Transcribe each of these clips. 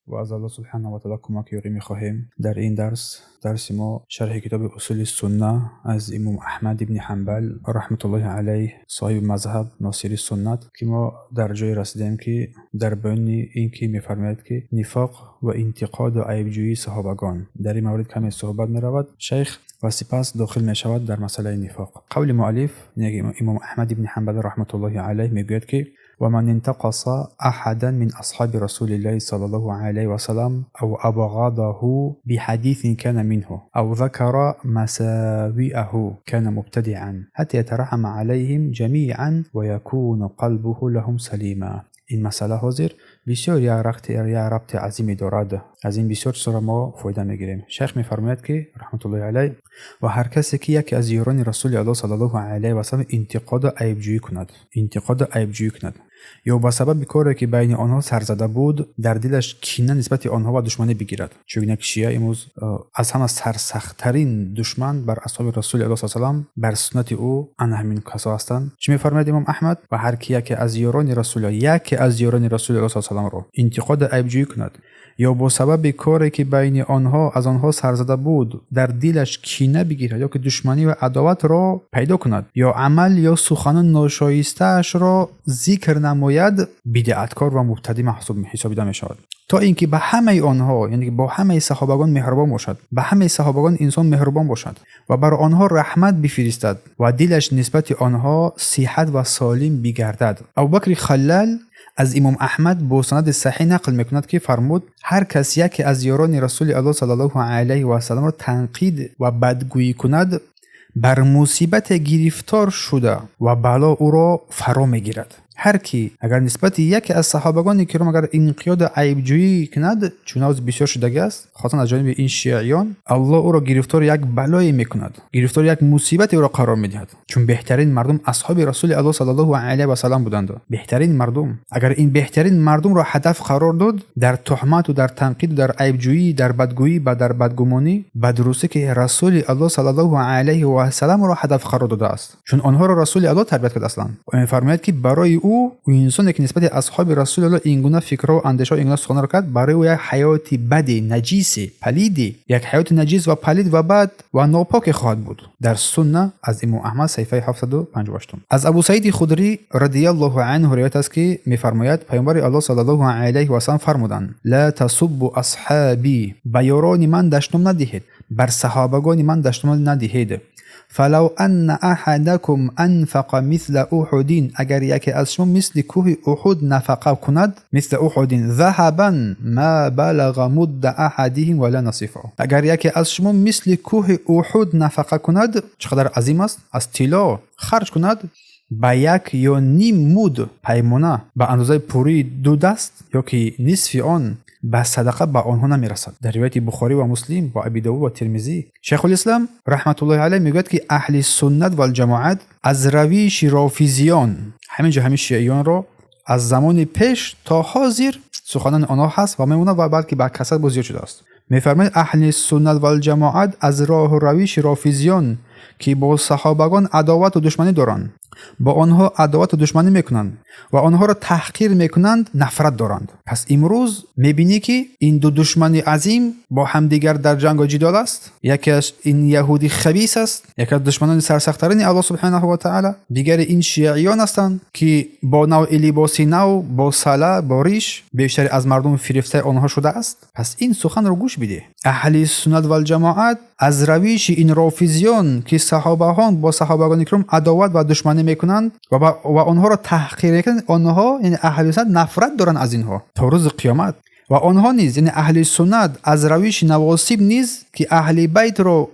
و از الله سبحانه و تعالی کمک یاری می‌خواهیم در این درس ما شرح کتاب اصول سنت از امام احمد ابن حنبل رحمت الله علیه صاحب مذهب ناصر سنت که ما در جای رسیدیم که در بیان این که می‌فرماید که نفاق و انتقاد و عیب‌جویی صحابگان در این مورد کمی صحبت می‌رود شیخ و سپس داخل می‌شود در مسئله نفاق. قول مؤلف امام احمد ابن حنبل رحمت الله علیه میگوید که ومن انتقص أحدا من أصحاب رسول الله صلى الله عليه وسلم أو أبغضه بحديث كان منه أو ذكر مساوئه كان مبتدعا حتى يترحم عليهم جميعا ويكون قلبه لهم سليما. این مسئله حاضر بسیار یا ربط عظیمی دارد. از این بسیار سر ما فایده میگیریم. شیخ میفرماید که رحمت الله علیه و هر کسی که یکی از یاران رسول الله صلی الله علیه و سلم انتقاد و عیب‌جویی کند یا با سبب کاری که بین آنها سرزده بود در دلش کینه نسبت آنها و دشمنی بگیرد، چون یک شیعه امروز از همه سرسخت‌ترین دشمن بر اصحاب رسول الله صلی الله علیه و سلم بر سنت او همین کسا هستند. چه میفرماید امام احمد؟ و هر کی یکی از یاران رسول الله صلی الله علیه و سلم را انتقاد و عیب‌جویی کند یا با سبب کاری که بین آنها از آنها سرزده بود در دلش کینه بگیرد یا که دشمنی و عداوت را پیدا کند یا عمل یا سخن ناشایسته اش را ذکر نماید، بدعتکار و مبتدی محسوب حسابیده می شود. تا اینکه به همه آنها، یعنی با همه صحابگان مهربان باشد، به همه صحابگان انسان مهربان باشد و بر آنها رحمت بفرستد و دلش نسبت آنها صحت و سالم بگردد. ابوبکر خلال از امام احمد با سند صحیح نقل میکند که فرمود هر کسی که از یاران رسول الله صلی الله علیه و سلم را تنقید و بدگویی کند بر مصیبت گرفتار شده و بلا او را فرا میگیرد. هر کی اگر نسبت یکی از صحابگان کرام اگر انقیاد عیب‌جویی کند، چون از بسیار شدگی است خاصا از جانب این شیعیان، الله او را گرفتار یک بلایی میکند، گرفتار یک مصیبت او را قرار میدهد، چون بهترین مردم اصحاب رسول الله صلی الله علیه و سلم بودند. بهترین مردم اگر این بهترین مردم را هدف قرار داد در تهمت و در تنقید و در عیب‌جویی، در بدگویی و در بدگمانی، بدرستی که رسول الله صلی الله علیه و سلم را هدف قرار داده است، چون آنها را رسول الله تربیت کرده اصلا. و می‌فرماید که برای او انسانی که نسبت اصحاب رسول الله این گونه فکر و اندیشه و این گونه سخن را کرد، برای او یک حیات بد، نجیس، پلید، یک حیات نجیس و پلید و بد و ناپاک خواهد بود. در سنت از امام احمد صفحه 758. از ابو سعید خدری رضی الله عنه روایت است که می‌فرماید پیامبر الله صلی الله علیه و سلم فرمودند لا تسبوا اصحابی، به یاران من دشنام ندهید، بر صحابگان من دشنام ندهید. فلو ان احدکم انفق مثل احد، اگر یکی از شما مثل کوه احد نفقه کند، مثل احد ذهبا ما بلغ مد احدهم ولا نصفه، اگر یکی از شما مثل کوه احد نفقه کند، چقدر عظیم است، از طلا خرج کند، با یک یا نیم مد پیمانه به اندازه پوری دو دست یا که نصف آن به صدقه به آنها نمیرسد. در روایت بخاری و مسلم و ابی داود و ترمذی شیخ الاسلام رحمت الله علیه میگوید که اهل سنت و الجماعت از رویش رافضیان، همین شیعیان را از زمان پیش تا حاضر سخنان آنها هست و میمونه و بلکه به کثرت بزرگ شده است. میفرماید اهل سنت و الجماعت از راه و رویش رافضیان که با صحابگان عداوت و دشمنی دارند، با آنها عداوت و دشمنی میکنند و آنها را تحقیر میکنند، نفرت دارند. پس امروز میبینی که این دو دشمن عظیم با همدیگر در جنگ و جدال است. یکیش این یهودی خبیث است، یکی از دشمنان سرسخت‌ترین الله سبحانه و تعالی، دیگر این شیعیان هستند که با نوع لباس نو، با صلاح، با ریش بیشتر از مردم فریفته آنها شده است. پس این سخن رو گوش بده. اهل سنت و الجماعت از رویش این رافضیان که صحابهان با صحابگان کرام عداوت و دشمنی میکنند و آنها را تحقیر میکنند، آنها یعنی اهل سنت نفرت دارن از اینها تا روز قیامت. و آنها نیز یعنی اهل سنت از رویش نواصب نیز که اهل بیت رو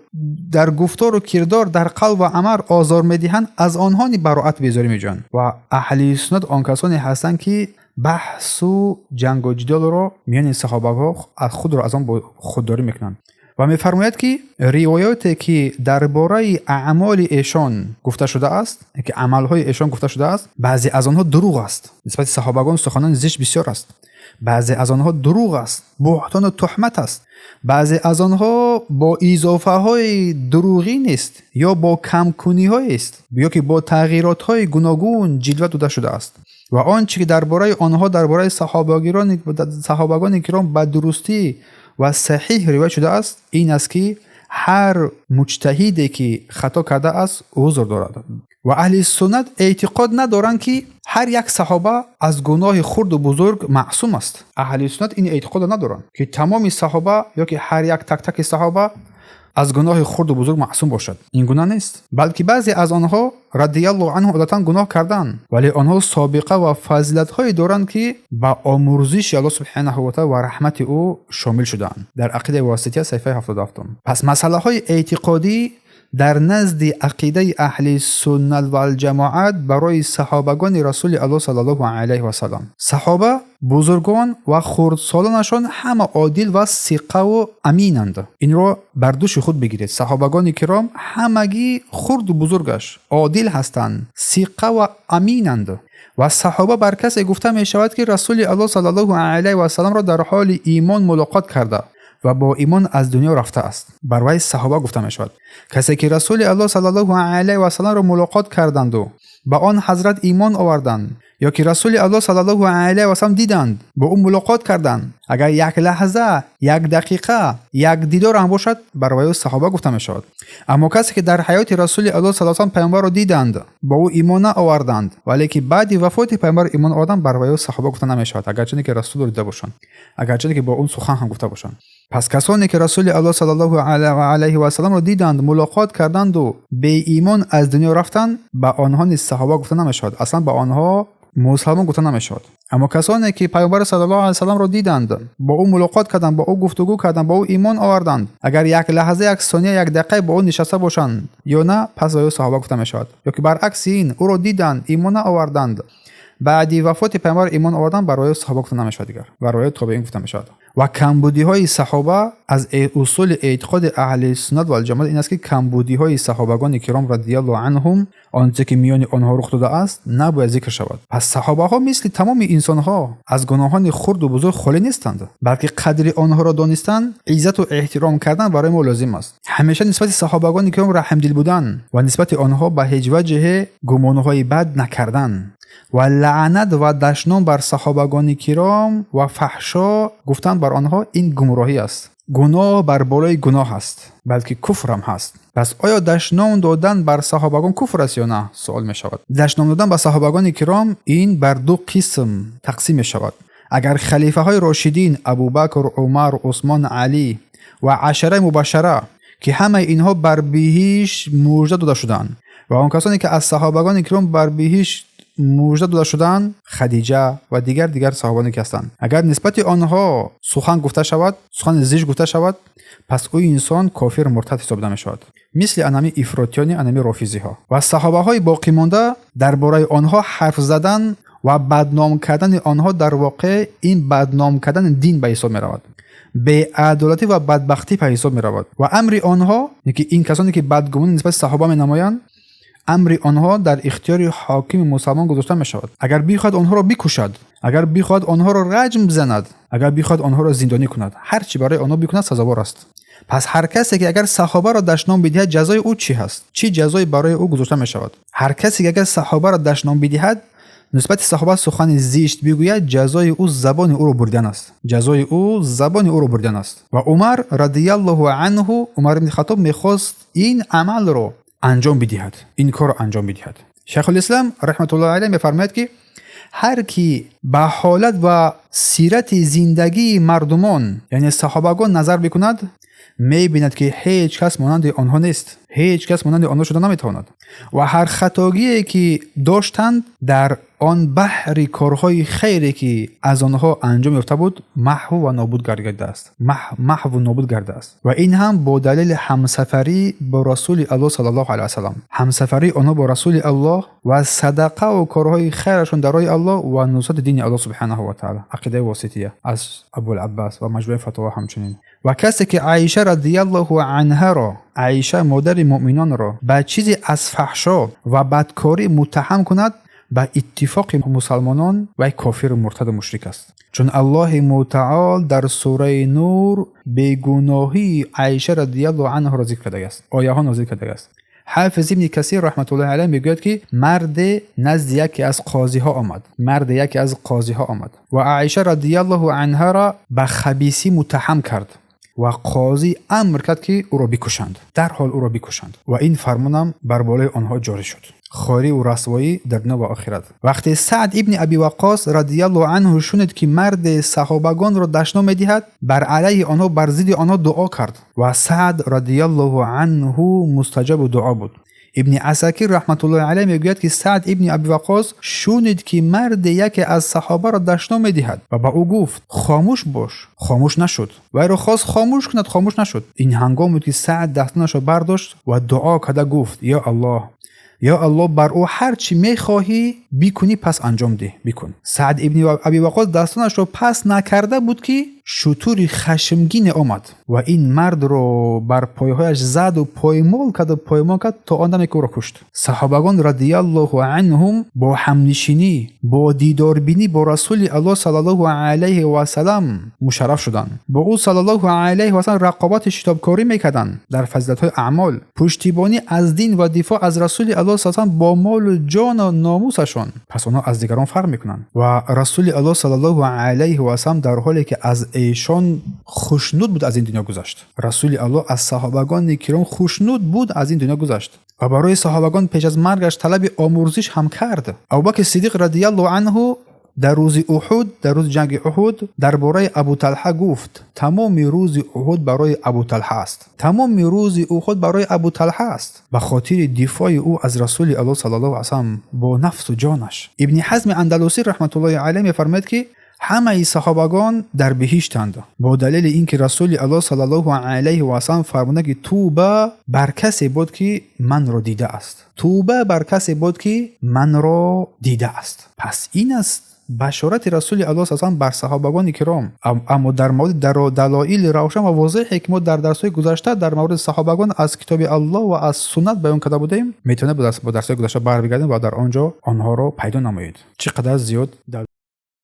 در گفتار و کردار در قلب و عمل آزار میدهند، از آنها براءت بیزاری میجویند. و اهل سنت آن کسانی هستند که بحث و جنگ و جدال رو میان صحابه ها از خود را از آن خودداری میکنند. و میفرماید که روایاتی که درباره اعمال ایشان گفته شده است، که عملهای ایشان گفته شده است، بعضی از آنها دروغ است. نسبت صحابگان سخنان زشت بسیار است. بعضی از آنها دروغ است، بهتان و تهمت است. بعضی از آنها با اضافه های دروغی نیست یا با کمکنی های است یا که با تغییرات های گوناگون جلوه داده شده است. و آنچه که درباره آنها درباره صحابگان کرام به درستی و صحیح روایت شده است این است که هر مجتهدی که خطا کرده است عذر دارد. و اهل سنت اعتقاد ندارند که هر یک صحابه از گناه خرد و بزرگ معصوم است. اهل سنت این اعتقاد ندارند که تمام صحابه یا که هر یک تک تک صحابه از گناه خرد و بزرگ معصوم باشد. این گناه نیست، بلکه بعضی از آنها رضی الله عنهم عادتا گناه کردند، ولی آنها سابقه و فضیلت های دارند که با آمرزش الله سبحانه و تعالی و رحمت او شامل شدند. در عقیده واسطیه صفحه 77. پس مسئله های اعتقادی در نزد عقیده اهل سنت و الجماعت برای صحابگان رسول الله صلی الله علیه و سلم، صحابه بزرگان و خردسالانشان همه عادل و ثقه و امینند. این را بر دوش خود بگیرید. صحابگان کرام همگی خرد و بزرگش عادل هستند، ثقه و امینند. و صحابه بر کسی گفته می شود که رسول الله صلی الله علیه و سلم را در حال ایمان ملاقات کرده و با ایمان از دنیا رفته است. بر وی صحابه گفته می شود. کسی که رسول الله صلی الله علیه و سلم را ملاقات کردند و با آن حضرت ایمان آوردند، یا که رسول الله صلی الله علیه و سلم دیدند، با او ملاقات کردند، اگر یک لحظه، یک دقیقه، یک دیدار هم باشد، بر وی صحابه گفته می شود. اما کسی که در حیات رسول الله صلی الله علیه و سلم پیامبر را دیدند، با او ایمان آوردند، ولی که بعد وفات پیامبر ایمان آوردند، بر وی صحابه گفته نمی شود، اگرچه که رسول را دیده باشند، اگرچه که با اون سخن هم گفته باشند. پس کسانی که رسول الله صلی الله علیه و سلم را دیدند، ملاقات کردند و به ایمان از دنیا رفتند، با آنها نیز صحابه گفته نمی شود، اصلا با آنها مسلمان گفته نمی شود. اما کسانی که پیامبر صلی الله علیه و سلم را دیدند، با او ملاقات کردند، با او گفتگو کردند، با او ایمان آوردند، اگر یک لحظه، یک ثانیه، یک دقیقه با او نشسته باشند یا نه، پس با صحابه گفته می شود. یا که برعکس این او را دیدند، ایمان آوردند، بعد وفات پیامبر ایمان آوردن، برای صحابه گفته نمیشود دیگر، برای تابعین گفته میشود. و کمبودی های صحابه از اصول اعتقاد اهل سنت و الجماعت این است که کمبودی های صحابگان کرام رضی الله عنهم، آنچه که میان آنها رخ داده است، نباید ذکر شود. پس صحابه ها مثل تمام انسان ها از گناهان خرد و بزرگ خالی نیستند، بلکه قدر آنها را دانستن، عزت و احترام کردن برای ما لازم است. همیشه نسبت صحابگان کرام رحم دل بودن و نسبت آنها به هیچ وجه گمانهای بد نکردن و لعنت و دشنام بر صحابگان کرام و فحشا گفتن بر آنها این گمراهی است. گناه بر بالای گناه است، بلکه کفر هم هست. پس آیا دشنام دادن بر صحابگان کفر است یا نه؟ سوال می شود. دشنام دادن بر صحابگان کرام این بر دو قسم تقسیم می شود. اگر خلیفه های راشدین ابوبکر، عمر، عثمان، علی و عشره مبشره که همه اینها بر بهشت مژده داده شدند و آن کسانی که از صحابگان کرام بر بهشت مژده داده شدند، خدیجه و دیگر صحابانی که هستند، اگر نسبت آنها سخن گفته شود، سخن زشت گفته شود، پس او انسان کافر مرتد حساب نمی شود، مثل انمی افراطیانی، انمی رافضی ها. و صحابه های باقی مانده درباره آنها حرف زدن و بدنام کردن آنها، در واقع این بدنام کردن دین به حساب می رود، به عدالتی و بدبختی به حساب می رود. و امر آنها، یعنی این کسانی که بدگمانی نسبت صحابه می نمایند، امر آنها در اختیار حاکم مسلمان گذاشته می شود. اگر بخواهد آنها را بکشد، اگر بخواهد آنها را رجم بزند، اگر بخواهد آنها را زندانی کند، هر چی برای آنها بکند سزاوار است. پس هر کسی که اگر صحابه را دشنام بدهد، جزای او چی هست؟ چی جزای برای او گذاشته می شود؟ هر کسی که اگر صحابه را دشنام بدهد، نسبت صحابه سخن زشت بگوید، جزای او زبان او را بردن است. جزای او زبان او را بردن است. و عمر رضی الله عنه، عمر بن خطاب میخواست این عمل را انجام بدهد، این کار را انجام بدهد. شیخ الاسلام رحمت الله علیه میفرماید که هر کی به حالت و سیرت زندگی مردمان، یعنی صحابگان نظر بکند، میبیند که هیچ کس مانند آنها نیست، هیچ کس مانند آنها شده نمیتواند. و هر خطاگی که داشتند در آن بحر کارهای خیری که از آنها انجام یافته بود محو و نابود گردیده است. محو و نابود گردیده است. و این هم با دلیل همسفری با رسول الله صلی الله علیه و سلم. همسفری آنها با رسول الله و صدقه و کارهای خیرشون در راه الله و نصرت دین الله سبحانه و تعالی. عقیده واسطیه از ابوالعباس و مجموعه فتاوا همچنین. و کسی که عایشه رضی الله عنها را، عایشه مادر مؤمنان را، به چیزی از فحشا و بدکاری متهم کند، به اتفاق مسلمانان و کافر مرتد و مشرک است. چون الله متعال در سوره نور بیگناهی عایشه رضی الله عنها را ذکر کرده است. آیه ها نازل کرده است. حافظ ابن کثیر رحمت الله علیه میگوید که مرد نزد یکی از قاضی ها آمد و عایشه رضی الله عنها را به خبیثی متهم کرد و قاضی امر کرد که او را بکشند، در حال او را بکشند و این فرمانم بر بالای آنها جاری شد. خواری و رسوایی در دنیا و آخرت. وقتی سعد ابن ابی وقاص رضی الله عنه شنید که مرد صحابگان را دشنام می‌دهد، بر علیه آنها بر ضد آنها دعا کرد و سعد رضی الله عنه مستجاب دعا بود. ابن عساکر رحمت الله علیه میگوید که سعد ابن ابی وقاص شنید که مرد یکی از صحابه را دشنام می‌دهد و با او گفت خاموش باش. خاموش نشد. وی را خواست خاموش کند، خاموش نشد. این هنگام بود که سعد دستانش را برداشت و دعا کرده گفت یا الله بر او هر چی میخواهی بیکنی پس انجام ده، بیکن. سعد ابن ابی وقاص دستانش رو پس نکرده بود که شطوری خشمگین آمد و این مرد رو بر پایهایش زد و پایمال کرد تا آن دمی که او را کشت. صحابگان رضی الله عنهم با همنشینی، با دیداربینی با رسول الله صلی الله علیه و سلم مشرف شدند. با او صلی الله علیه و سلم رقابت شتابکاری میکردند در فضیلت‌های اعمال، پشتیبانی از دین و دفاع از رسول الله صلی الله علیه و سلم با مال و جان و ناموسشان. پس آنها از دیگران فرق میکنند و رسول الله صلی الله علیه و سلم در حالی که از ایشان خوشنود بود از این دنیا گذشت. رسول الله از صحابگان کرام خوشنود بود از این دنیا گذشت و برای صحابگان پیش از مرگش طلب آمرزش هم کرد. ابوبکر صدیق رضی الله عنه در روز جنگ احد درباره ابو طلحه گفت تمام روز احد برای ابو طلحه است به خاطر دفاع او از رسول الله صلی الله علیه و سلم با نفس و جانش. ابن حزم اندلسی رحمت الله علیه می‌فرماید که همه صحابگان در بهشتند با دلیل اینکه رسول الله صلی الله علیه و سلم فرمود که توبه بر کسی بود که من را دیده است. پس این است بشارت رسول الله صلی الله علیه و سلم بر صحابگان کرام. اما در مورد دلایل روشن و واضحی که ما در درس‌های گذشته در مورد صحابگان از کتاب الله و از سنت بیان کرده بودیم، میتونه با درس‌های گذشته برگردیم و در آنجا آنها را پیدا نمایید. چقدر زیاد